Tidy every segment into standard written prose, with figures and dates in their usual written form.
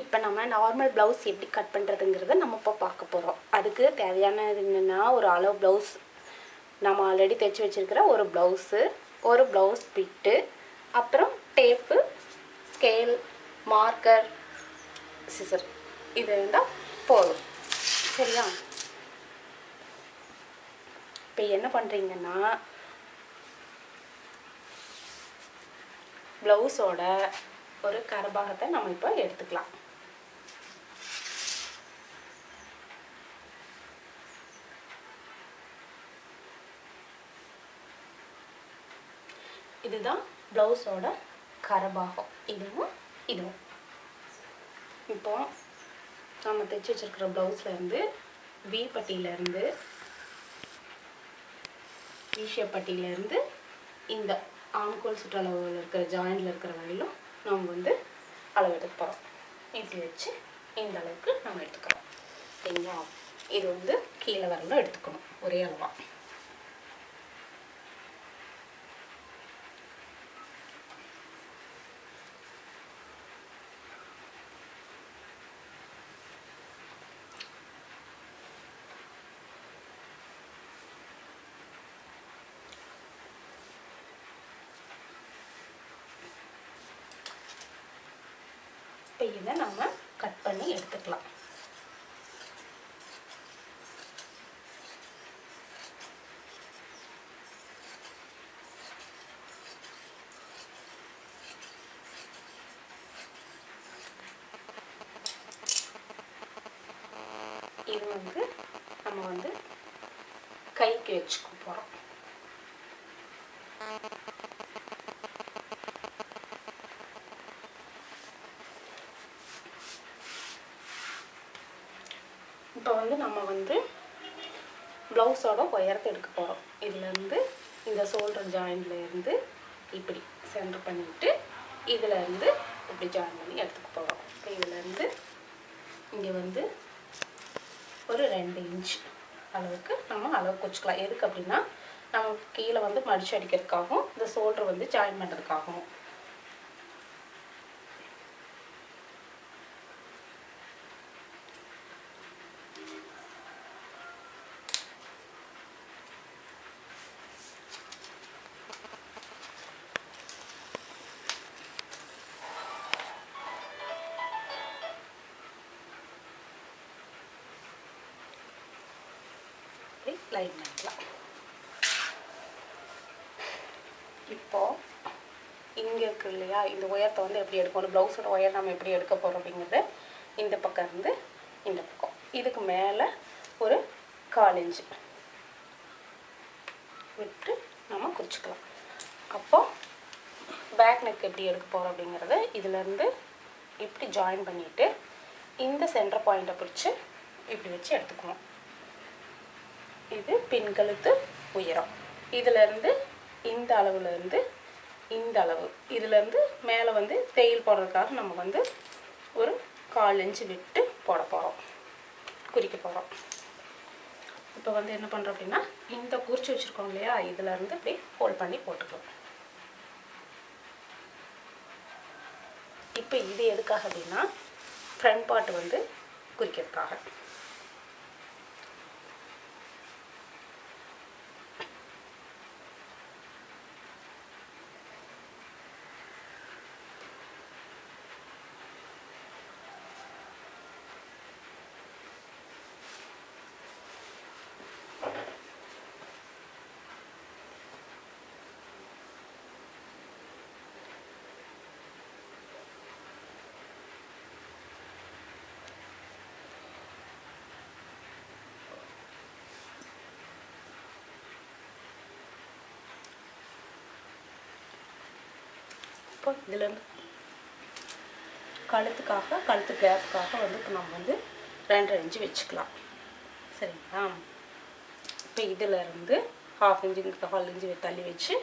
இப்போ நம்ம normal blouse எப்படி கட் பண்ணுறதுங்கிறத நம்ம இப்போ பார்க்க போகிறோம். அதுக்கு தேவையானது என்னென்னா, ஒரு அளவு ப்ளவுஸ் நம்ம ஆல்ரெடி தைச்சி வச்சுருக்கிற ஒரு ப்ளவுஸ் பிட்டு, அப்புறம் டேப்பு, ஸ்கேல், மார்க்கர், சிசர், இது இருந்தால் போதும். சரியா? இப்போ என்ன பண்ணுறீங்கன்னா, ப்ளவுஸோட ஒரு கரபாகத்தை நம்ம இப்போ எடுத்துக்கலாம். இதுதான் ப்ளவுஸோட கரபாகம். இதுவும் இப்போ நம்ம தைச்சி வச்சிருக்கிற ப்ளவுஸ்லேருந்து வி பட்டியிலேருந்து ஷேப் பட்டியிலேருந்து இந்த ஆம்கோல் சுற்றளவில் இருக்கிற ஜாயிண்டில் இருக்கிற வரையிலும் நம்ம வந்து அளவு எடுக்க போகிறோம். இப்படி வச்சு இந்த அளவுக்கு நம்ம எடுத்துக்கிறோம். சரிங்களா? இது வந்து கீழே வரலும் எடுத்துக்கணும் ஒரே அளவாக. இப்போ இதை நம்ம கட் பண்ணி எடுத்துக்கலாம். இது வந்து நம்ம வந்து கைக்கு வச்சுக்க போகிறோம். இப்போ வந்து நம்ம வந்து ப்ளவுஸோட உயரத்தை எடுக்க போகிறோம். இதுலேருந்து இந்த ஷோல்டர் ஜாயிண்ட்லேருந்து இப்படி சென்டர் பண்ணிவிட்டு இதிலேருந்து இப்படி ஜாயின் பண்ணி எடுத்துக்க போகிறோம். இப்போ இதிலேருந்து இங்கே வந்து ஒரு 2 இன்ச் அளவுக்கு நம்ம அளவு குச்சிக்கலாம். எதுக்கு அப்படின்னா, நம்ம கீழே வந்து மடிச்சு அடிக்கிறதுக்காகவும் இந்த ஷோல்டர் வந்து ஜாயின் பண்ணுறதுக்காகவும். லைன் பண்ணிக்கலாம். இப்போ இங்கே இருக்கு இல்லையா, இந்த உயரத்தை வந்து எப்படி எடுக்கணும், ப்ளவுஸோட உயரம் நம்ம எப்படி எடுக்க போகிறோம் அப்படிங்கிறது இந்த பக்கம் இருந்து இந்த பக்கம் இதுக்கு மேலே ஒரு 1/4 இன்ச்சு விட்டு நம்ம குறிச்சிக்கலாம். அப்போ பேக் நெக் எப்படி எடுக்க போகிறோம் அப்படிங்கிறத இதிலேருந்து இப்படி ஜாயின் பண்ணிவிட்டு இந்த சென்டர் பாயிண்ட்டை பிடிச்சி இப்படி வச்சு எடுத்துக்கணும். இது பின்கழுத்து உயரம். இதிலேருந்து இந்த அளவுலேருந்து இந்த அளவு, இதிலேருந்து மேலே வந்து தையல் போடுறதுக்காக நம்ம வந்து ஒரு 1/4 இன்ச்சு விட்டு போட போகிறோம், குறிக்க போகிறோம். இப்போ வந்து என்ன பண்ணுறோம் அப்படின்னா, இந்த குறிச்சு வச்சுருக்கோம் இல்லையா, இதிலேருந்து இப்படி ஹோல்ட் பண்ணி போட்டுக்கலாம். இப்போ இது எதுக்காக அப்படின்னா, ஃப்ரண்ட் பார்ட் வந்து குறிக்கிறதுக்காக. இப்போ இதிலேருந்து கழுத்து கேப்புக்காக வந்து இப்போ நம்ம வந்து 2.5 இன்ச்சு வச்சுக்கலாம். சரிங்களா? இப்போ இதிலேருந்து 1/2 இன்ச்சு 1/4 இன்ச்சு தள்ளி வச்சு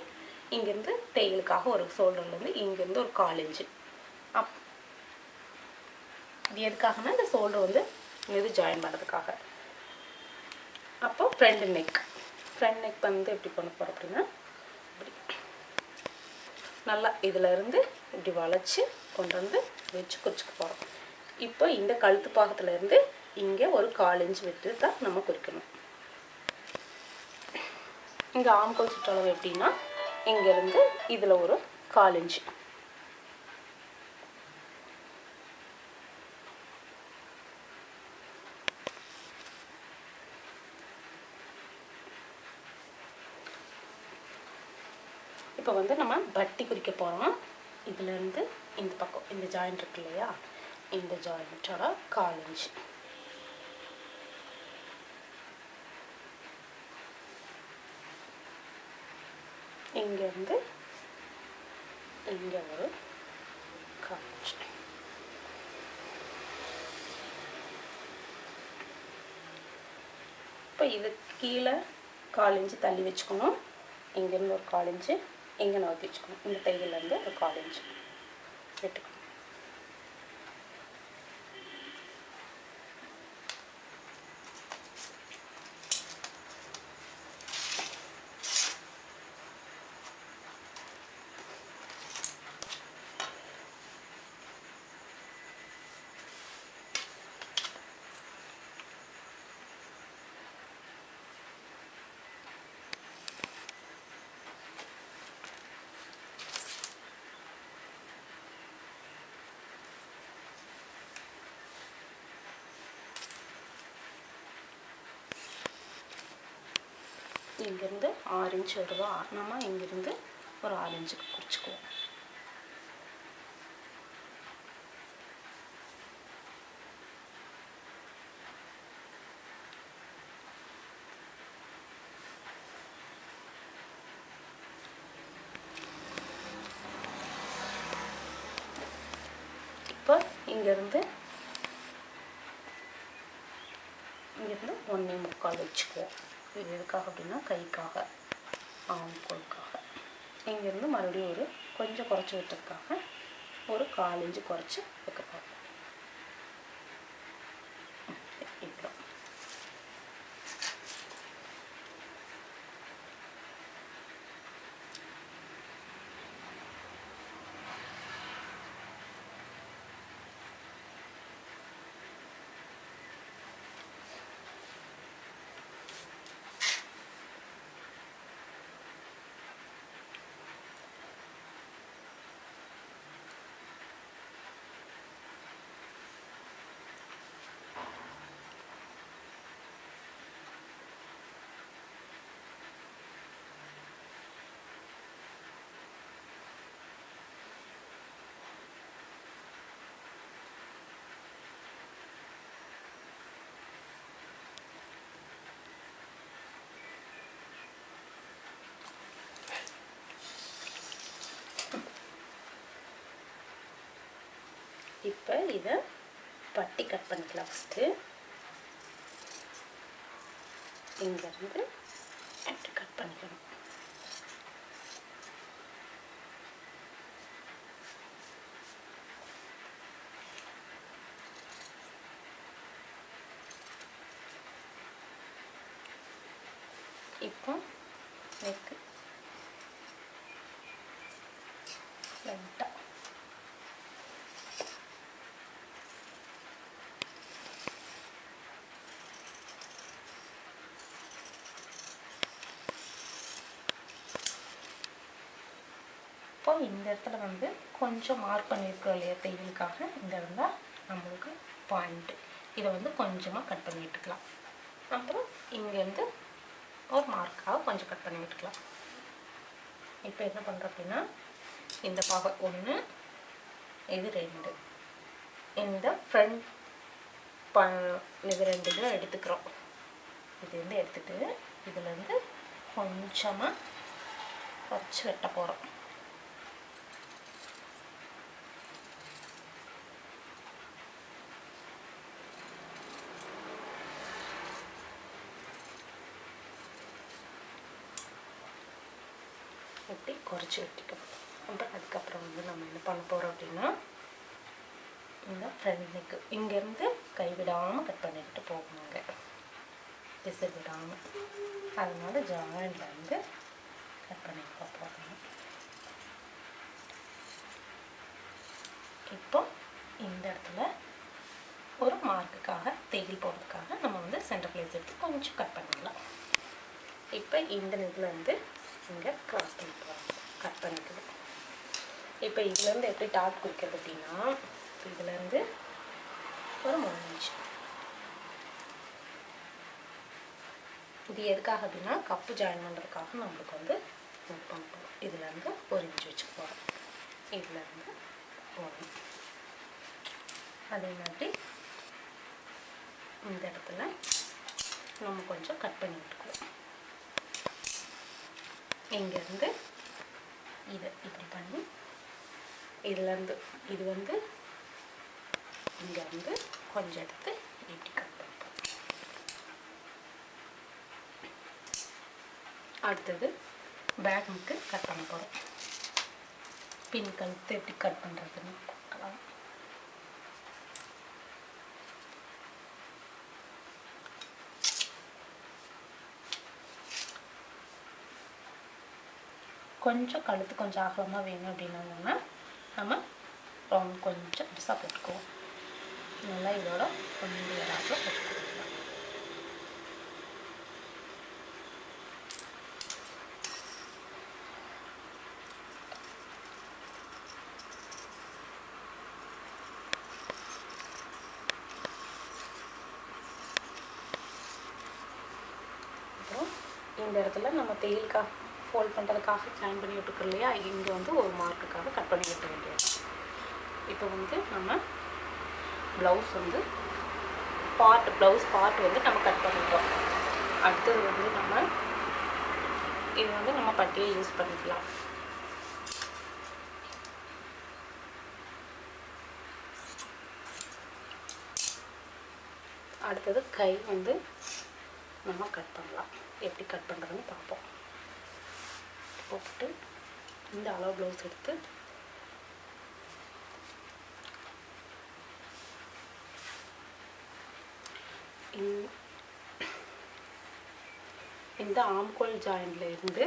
இங்கேருந்து தையலுக்காக ஒரு ஷோல்டர்லேருந்து இங்கேருந்து ஒரு 1/4 இன்ச்சு இது எதுக்காகனா, இந்த ஷோல்டர் வந்து இது ஜாயின் பண்ணுறதுக்காக. அப்போ ஃப்ரண்ட் நெக் வந்து எப்படி பண்ண போகிறோம் அப்படின்னா, இப்படி நல்லா இதிலேருந்து இப்படி வளைச்சி கொண்டு வந்து வச்சு குறிச்சிக்க போகிறோம். இப்போ இந்த கழுத்து பாகத்துலேருந்து இங்கே ஒரு 1/4 இன்ச் விட்டு தான் நம்ம குறிக்கணும். இங்கே ஆம்கோல் சுற்றளவு எப்படின்னா இங்கேருந்து இதில் ஒரு 1/4 இன்ச். இப்போ வந்து நம்ம பட்டி குறிக்க போகிறோம். இதுலேருந்து இந்த பக்கம் இந்த ஜாயிண்ட் இருக்கு இல்லையா, இந்த ஜாயிண்ட்டோட 1/4 இன்ச். இங்கேருந்து இங்கே ஒரு 1/4 இன்ச். இப்போ இது கீழே 1/4 இன்ச்சு தள்ளி வச்சுக்கணும். இங்கேருந்து ஒரு 1/4 இன்ச்சு இங்கே நோக்கி வச்சுக்கணும். இந்த தையல்லேருந்து ஒரு 1/4 இன்ச் விட்டுக்கணும். இங்கேருந்து 6 இன்ச் வருதோ, நம்ம இங்கேருந்து ஒரு 6 இன்ச்சுக்கு குறிச்சிக்குவோம். இப்போ இங்கேருந்து 1.25 வச்சுக்குவோம். இது எதுக்காக அப்படின்னா கைக்காக, ஆம்கோலுக்காக. இங்கேருந்து மறுபடியும் ஒரு கொஞ்சம் குறைச்சி விட்டதுக்காக ஒரு 1/4 இன்ச்சு குறைச்சி வைக்க போகிறோம். இப்போ இப்போ இதை பட்டி கட் பண்ணிக்கலாம். ஃபஸ்ட்டு இங்கேருந்து இப்படி கட் பண்ணிக்கணும். இப்போ நெக்கு லைட்டாக இப்போ இந்த இடத்துல வந்து கொஞ்சம் மார்க் பண்ணியிருக்கோம் இல்லையா தையலுக்காக, இந்த இருந்தால் நம்மளுக்கு பாயிண்ட்டு. இதை வந்து கொஞ்சமாக கட் பண்ணி விட்டுக்கலாம். அப்புறம் இங்கேருந்து ஒரு மார்க்காக கொஞ்சம் கட் பண்ணி விட்டுக்கலாம். இப்போ என்ன பண்ணுறோம் அப்படின்னா இந்த பாகம் 1, இது 2, இந்த ஃப்ரண்ட் இது 2 இதில் எடுத்துக்கிறோம். இது வந்து எடுத்துகிட்டு இதுலேருந்து கொஞ்சமாக வச்சு வெட்ட போகிறோம். இப்படி குறைச்சி வெட்டிக்கணும். அப்புறம் அதுக்கப்புறம் வந்து நம்ம என்ன பண்ண போகிறோம் அப்படின்னா இந்த ஃப்ரண்ட் நெக்கு இங்கேருந்து கைவிடாமல் கட் பண்ணிக்கிட்டு போகணுங்க, பிசு விடாமல். அதனால ஜாயிண்டில் வந்து கட் பண்ணிட்டு போகணும். இப்போ இந்த இடத்துல ஒரு மார்க்குக்காக தையல் போடுறதுக்காக நம்ம வந்து சென்டர் பிளேஸ் எடுத்து கொஞ்சம் கட் பண்ணிடலாம். இப்போ இந்த இதுலேருந்து இங்கே க்ராஸ் பண்ணி போகிறோம், கட் பண்ணிக்கணும். இப்போ இதுலேருந்து எப்படி டாட் குறிக்கிறது அப்படின்னா இதுலேருந்து ஒரு 3 இன்ச். இது எதுக்காக அப்படின்னா கப்பு ஜாயின் பண்ணுறதுக்காக நம்மளுக்கு வந்து நோட் பண்ண போகிறோம். இதுலேருந்து 1 இன்ச் வச்சுக்க போகிறோம். இதுலேருந்து 1. அதே மாதிரி இந்த இடத்துல நம்ம கொஞ்சம் கட் பண்ணி விட்டுக்குவோம். இங்கேருந்து இதை இப்படி பண்ணி இதுலேருந்து இது வந்து இங்கேருந்து கொஞ்சம் எடுத்து இப்படி கட் பண்ணிப்போம். அடுத்தது பேக் நெக்கு கட் பண்ண போகிறோம். பின் கழுத்து எப்படி கட் பண்ணுறதுன்னு பார்க்கலாம். கொஞ்சம் கழுத்து கொஞ்சம் அகலமாக வேணும் அப்படின்னா நம்ம ரவுண்ட் கொஞ்சம் பெருசாக போட்டுக்குவோம். நல்லா இதோட கொஞ்சம் வராக போட்டுக்கலாம். அப்புறம் இந்த இடத்துல நம்ம தையலுக்காக ஃபோல்ட் பண்ணுறதுக்காக ஜாயின் பண்ணி விட்டுருக்கோம் இல்லையா, இங்கே வந்து ஒரு மார்க்குக்காக கட் பண்ணி விட்ட வேண்டியது. இப்போ வந்து நம்ம ப்ளவுஸ் வந்து ப்ளவுஸ் பார்ட் வந்து நம்ம கட் பண்ணிட்டோம். அடுத்தது வந்து நம்ம இது வந்து நம்ம பட்டியை யூஸ் பண்ணிக்கலாம். அடுத்தது கை வந்து நம்ம கட் பண்ணலாம். எப்படி கட் பண்ணுறதுன்னு பார்ப்போம். போட்டு இந்த அளவு ப்ளவுஸ் எடுத்து இந்த ஆம்கோல் ஜாயின்ல இருந்து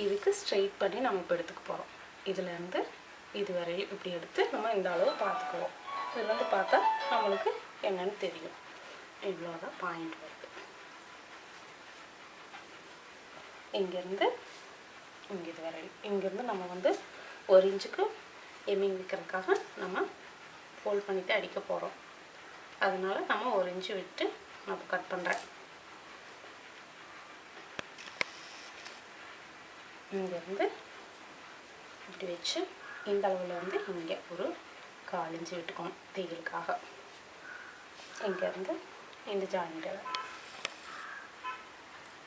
இதுக்கு ஸ்ட்ரெயிட் பண்ணி நம்ம இப்போ எடுத்துக்க போகிறோம். இதுலேருந்து இது வரையும் இப்படி எடுத்து நம்ம இந்த அளவு பார்த்துக்குவோம். இதுலேருந்து பார்த்தா நம்மளுக்கு என்னன்னு தெரியும். இவ்வளோதான் பாயிண்ட் வருது. இங்கேருந்து இங்கே இது வரையும் இங்கேருந்து நம்ம வந்து 1 இன்ச்சுக்கு எம்மிங் வைக்கிறதுக்காக நம்ம ஃபோல்ட் பண்ணிவிட்டு அடிக்க போகிறோம். அதனால் நம்ம 1 இன்ச்சு விட்டு நான் கட் பண்ணுறேன். இங்கேருந்து இப்படி வச்சு இந்த அளவில் வந்து இங்கே ஒரு 1/4 இன்ச்சு விட்டுக்கணும் தையலுக்காக. இங்கேருந்து இந்த ஜாயிண்டில்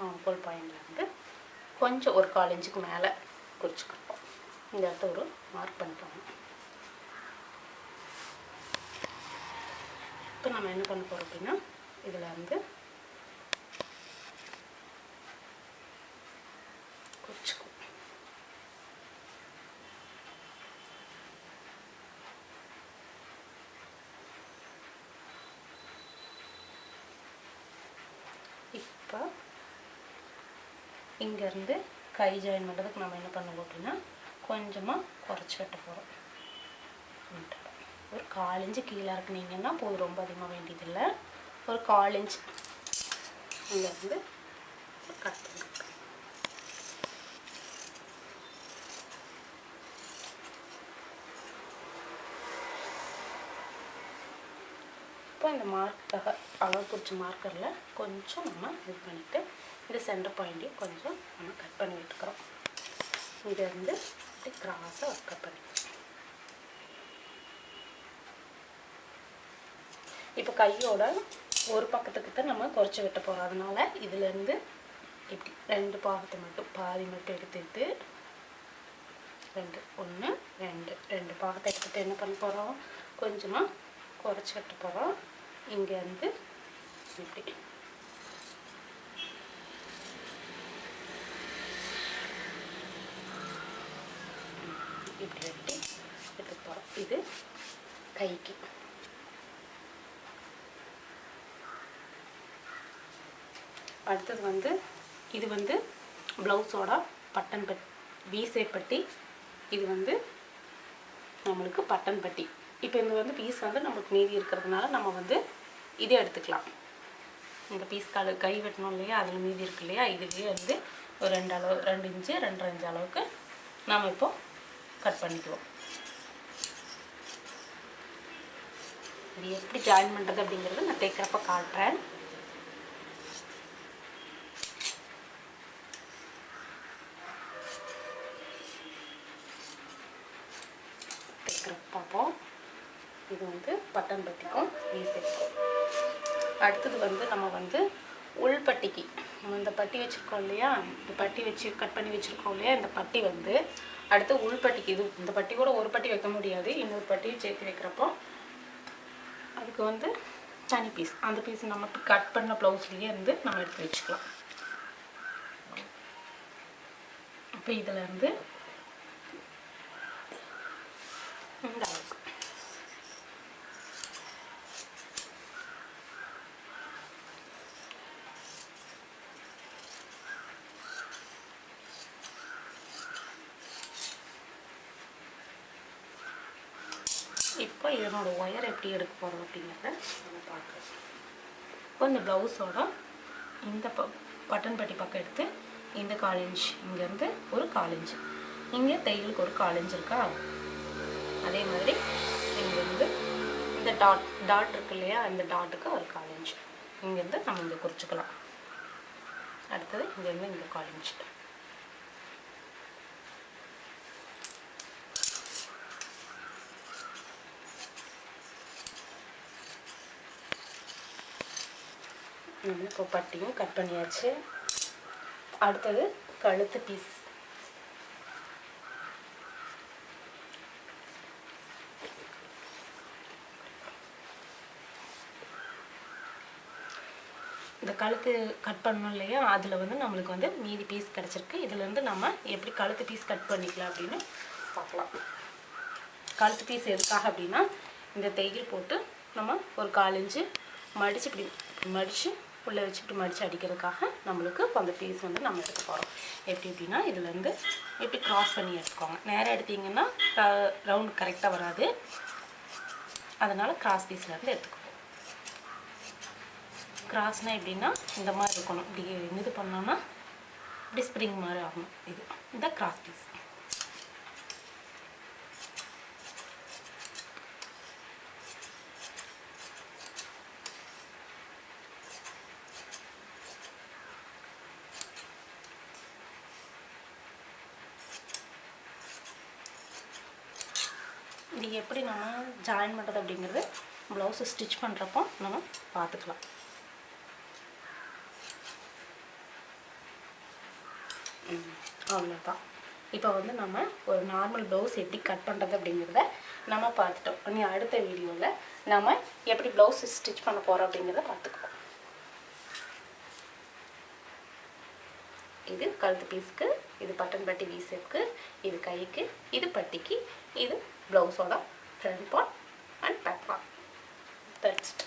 ஆம்கோல் பாயிண்ட்லேருந்து கொஞ்சம் ஒரு 1/4 இன்ச்சுக்கு மேலே குறிச்சிக்கிறோம். இந்த இடத்த ஒரு மார்க் பண்ணிக்கோங்க. இப்போ நம்ம என்ன பண்ண போகிறோம் அப்படின்னா இதில் வந்து குறிச்சிக்குவோம். இப்போ இங்கேருந்து கை ஜாயின் பண்ணுறதுக்கு நம்ம என்ன பண்ணுவோம் அப்படின்னா கொஞ்சமாக குறைச்சி வெட்ட போகிறோம். ஒரு 1/4 இன்ச்சு கீழே இருக்குனீங்கன்னா போதும், ரொம்ப அதிகமாக வேண்டியதில்லை. ஒரு 1/4 இன்ச் இங்கேருந்து கட் பண்ணுறோம். இப்போ இந்த மார்க்காக அளவு பிடிச்ச மார்க்கரில் கொஞ்சம் நம்ம இது பண்ணிவிட்டு இந்த சென்டர் பாயிண்ட்டையும் கொஞ்சம் நம்ம கட் பண்ணி விட்டுக்கிறோம். இதிலேருந்து இப்படி கிராஸாக கட் பண்ணிக்கலாம். இப்போ கையோட ஒரு பக்கத்துக்கு தான் நம்ம குறைச்சி வெட்ட போகிறோம். அதனால் இதிலேருந்து இப்படி 2 பாகத்தை மட்டும் பாதி மட்டும் எடுத்துக்கிட்டு 2 பாகத்தை எடுத்துகிட்டு என்ன பண்ண போகிறோம், கொஞ்சமாக குறைச்சி வெட்ட போகிறோம். இங்கேருந்து இப்படி இப்படி வெட்டி எடுத்துக்க போகிறோம். இது கைக்கு. அடுத்தது வந்து இது வந்து ப்ளவுஸோட பட்டன் வி ஷேப் பட்டி. இது வந்து நம்மளுக்கு பட்டன் பட்டி. இப்போ இந்த வந்து பீஸ் வந்து நம்மளுக்கு மீதி இருக்கிறதுனால நம்ம வந்து இதே எடுத்துக்கலாம். இந்த பீஸ் கை வெட்டணும் இல்லையா, அதில் மீதி இருக்கு இல்லையா, இதுலேயே வந்து ஒரு 2 இன்ச்சு 2.5 இன்ச்சு அளவுக்கு நாம் இப்போது கட் பண்ணிக்குவோம். இது எப்படி ஜாயின் பண்ணுறது அப்படிங்கிறது நான் தைக்கிறப்ப காட்டுறேன். தைக்கிறப்ப பார்ப்போம். இது வந்து பட்டன் பட்டிக்கும் வீசிருக்கும். அடுத்தது வந்து நம்ம வந்து உள்பட்டிக்கு இந்த பட்டி வச்சுருக்கோம் இல்லையா, இந்த பட்டி வச்சு கட் பண்ணி வச்சுருக்கோம் இல்லையா, இந்த பட்டி வந்து அடுத்து உள்பட்டிக்கு இது இந்த பட்டி கூட ஒரு பட்டி வைக்க முடியாது, இன்னொரு பட்டியும் சேர்த்து வைக்கிறப்போ அதுக்கு வந்து தனி பீஸ், அந்த பீஸ் நம்ம கட் பண்ண ப்ளவுஸ்லேயே இருந்து நம்ம எடுத்து வச்சுக்கலாம். இப்போ இதில் இருந்து இந்த அளவுக்கு இப்போ இதனோட ஒயர் எப்படி எடுக்க போகிறோம் அப்படிங்கிறத நம்ம பார்க்கலாம். இப்போ இந்த ப்ளவுஸோட இந்த பட்டன் பட்டி பக்கம் எடுத்து இந்த 1/4 இன்ச் இங்கேருந்து ஒரு 1/4 இன்ச், இங்கே தையலுக்கு ஒரு 1/4 இன்ச் இருக்கா, அதே மாதிரி இங்கேருந்து இந்த டாட் இருக்கு இல்லையா, இந்த டாட்டுக்கு ஒரு 1/4 இன்ச் இங்கேருந்து நம்ம இங்கே குறிச்சிக்கலாம். அடுத்தது இங்கேருந்து இங்கே 1/4 இன்ச். இப்போ பட்டியும் கட் பண்ணியாச்சு. அடுத்தது கழுத்து பீஸ். இந்த கழுத்து கட் பண்ணோம் இல்லையா, அதில் வந்து நம்மளுக்கு வந்து மீதி பீஸ் கிடச்சிருக்கு. இதுலேருந்து நம்ம எப்படி கழுத்து பீஸ் கட் பண்ணிக்கலாம் அப்படின்னு பார்க்கலாம். கழுத்து பீஸ் எதுக்காக அப்படின்னா, இந்த தையல் போட்டு நம்ம ஒரு 1/4 இன்ச்சு மடித்து இப்படி மடித்து உள்ளே வச்சு இப்படி மடித்து அடிக்கிறதுக்காக நம்மளுக்கு அந்த பீஸ் வந்து நம்ம எடுக்க போகிறோம். எப்படி அப்படின்னா, இதுலேருந்து எப்படி க்ராஸ் பண்ணி எடுத்துக்கோங்க. நேராக எடுத்திங்கன்னா ரவுண்டு கரெக்டாக வராது, அதனால் கிராஸ் பீஸ்லேருந்து எடுத்துக்கோங்க. கிராஸ்னால் எப்படின்னா இந்த மாதிரி இருக்கணும், இப்படி இது பண்ணோன்னா இப்படி ஸ்ப்ரிங் மாதிரி ஆகணும். இது இந்த கிராஸ் பீஸ். இது எப்படி நம்ம ஜாயின் பண்ணுறது அப்படிங்கிறது ப்ளவுஸை ஸ்டிச் பண்ணுறப்போ நம்ம பார்த்துக்கலாம். அவ்வளோதான். இப்போ வந்து நம்ம ஒரு நார்மல் ப்ளவுஸ் எப்படி கட் பண்ணுறது அப்படிங்கிறத நம்ம பார்த்துட்டோம். இனி அடுத்த வீடியோவில் நம்ம எப்படி ப்ளவுஸ் ஸ்டிச் பண்ண போகிறோம் அப்படிங்கிறத பார்த்துக்குவோம். இது கழுத்து பீஸ்க்கு, இது பட்டன் பட்டி வீஸுக்கு, இது கைக்கு, இது பட்டிக்கு, இது ப்ளவுஸோட front part and back part. That's it.